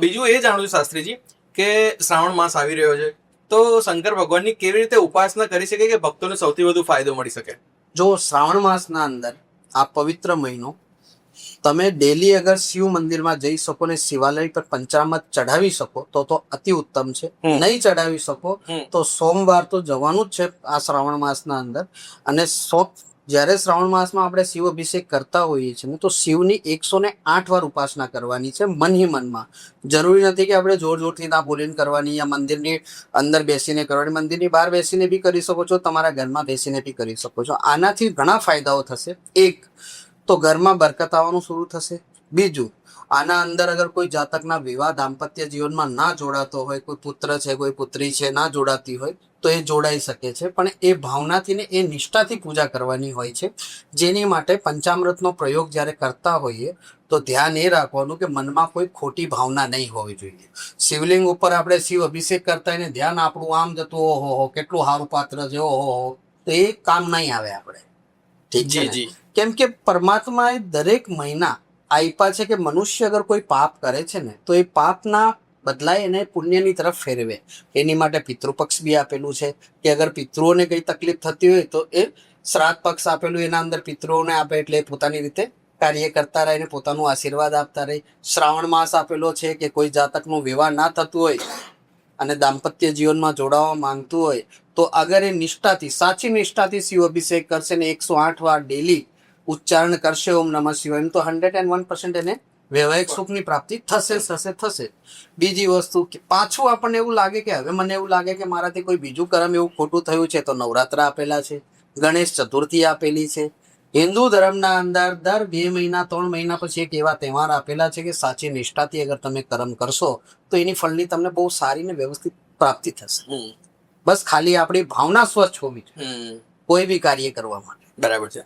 બીજું એ જાણવું છે શાસ્ત્રીજી કે શ્રાવણ માસ આવી રહ્યો છે તો શંકર ભગવાનની કેવી રીતે ઉપાસના કરી શકે કે ભક્તોને સૌથી વધુ ફાયદો મળી શકે? જો શ્રાવણ માસના અંદર આ પવિત્ર મહિનો તમે ડેલી અગર શિવ મંદિરમાં જઈ શકો ને શિવાલય પર પંચામૃત ચઢાવી શકો તો અતિ ઉત્તમ છે. નહીં ચઢાવી શકો તો સોમવાર તો જવાનું જ છે આ શ્રાવણ માસના અંદર. અને જ્યારે શ્રાવણ માસમાં આપણે શિવ અભિષેક કરતા હોઈએ છીએ ને તો શિવની 108 વાર ઉપાસના કરવાની છે મનહી મનમાં. જરૂરી નથી કે આપણે જોર જોરથી ના બોલીને કરવાની યા મંદિરની અંદર બેસીને કરવાની. મંદિરની બહાર બેસીને બી કરી શકો છો, તમારા ઘરમાં બેસીને બી કરી શકો છો. આનાથી ઘણા ફાયદાઓ થશે. એક તો ઘરમાં બરકત આવવાનું શરૂ થશે. બીજું, આના અંદર અગર કોઈ જાતકના વિવાહ દાંપત્ય જીવનમાં ના જોડાતો હોય, કોઈ પુત્ર છે કોઈ પુત્રી છે ના જોડાતી હોય તો એ જોડાઈ શકે છે. પણ એ ભાવનાથી ને એ નિષ્ઠાથી પૂજા કરવાની હોય છે. જેની માટે પંચામૃતનો પ્રયોગ જ્યારે કરતા હોઈએ તો ધ્યાન એ રાખવાનું કે મનમાં કોઈ ખોટી ભાવના નહીં હોવી જોઈએ. શિવલિંગ ઉપર આપણે શિવ અભિષેક કરતા એને ધ્યાન આપણું આમ જતું, ઓહો કેટલું સારું પાત્ર છે, ઓહો, તો એ કામ નહીં આવે આપણે. ઠીક છે ને? કેમ કે પરમાત્માએ દરેક મહિના આપ્યા છે કે મનુષ્ય અગર કોઈ પાપ કરે છે ને તો એ પાપના બદલાય એને પુણ્યની તરફ ફેરવે. એની માટે પિતૃપક્ષ બી આપેલું છે કે અગર પિતૃઓને કઈ તકલીફ થતી હોય તો એ શ્રાદ્ધ પક્ષ આપેલું, એના અંદર પિતૃઓને આપે એટલે પોતાની રીતે કાર્ય કરતા રહે ને પોતાનું આશીર્વાદ આપતા રહે. શ્રાવણ માસ આપેલો છે કે કોઈ જાતકનું વિવાહ ના થતું હોય અને દાંપત્ય જીવનમાં જોડાવા માંગતું હોય તો અગર એ નિષ્ઠાથી, સાચી નિષ્ઠાથી શિવ અભિષેક કરશે ને 108 વાર ડેલી ઉચ્ચારણ કરશે ઓમ નમઃ શિવાય તો 101% એને વૈવાહિક સુખની પ્રાપ્તિ થશે. બીજી વસ્તુ કે પાછું આપણને એવું લાગે કે હવે મને એવું લાગે કે મારાથી કોઈ બીજું કર્મ એવું ખોટું થયું છે તો નવરાત્ર આપેલા છે, ગણેશ ચતુર્થી આપેલી છે. હિન્દુ ધર્મના અંદર દર 2 મહિના 3 મહિના પછી એક એવા તહેવાર આપેલા છે કે સાચી નિષ્ઠાથી અગર તમે કર્મ કરશો તો એની ફળની તમને બહુ સારી ને વ્યવસ્થિત પ્રાપ્તિ થશે. બસ ખાલી આપણી ભાવના સ્વચ્છ હોવી જોઈએ કોઈ બી કાર્ય કરવા માટે. બરાબર છે.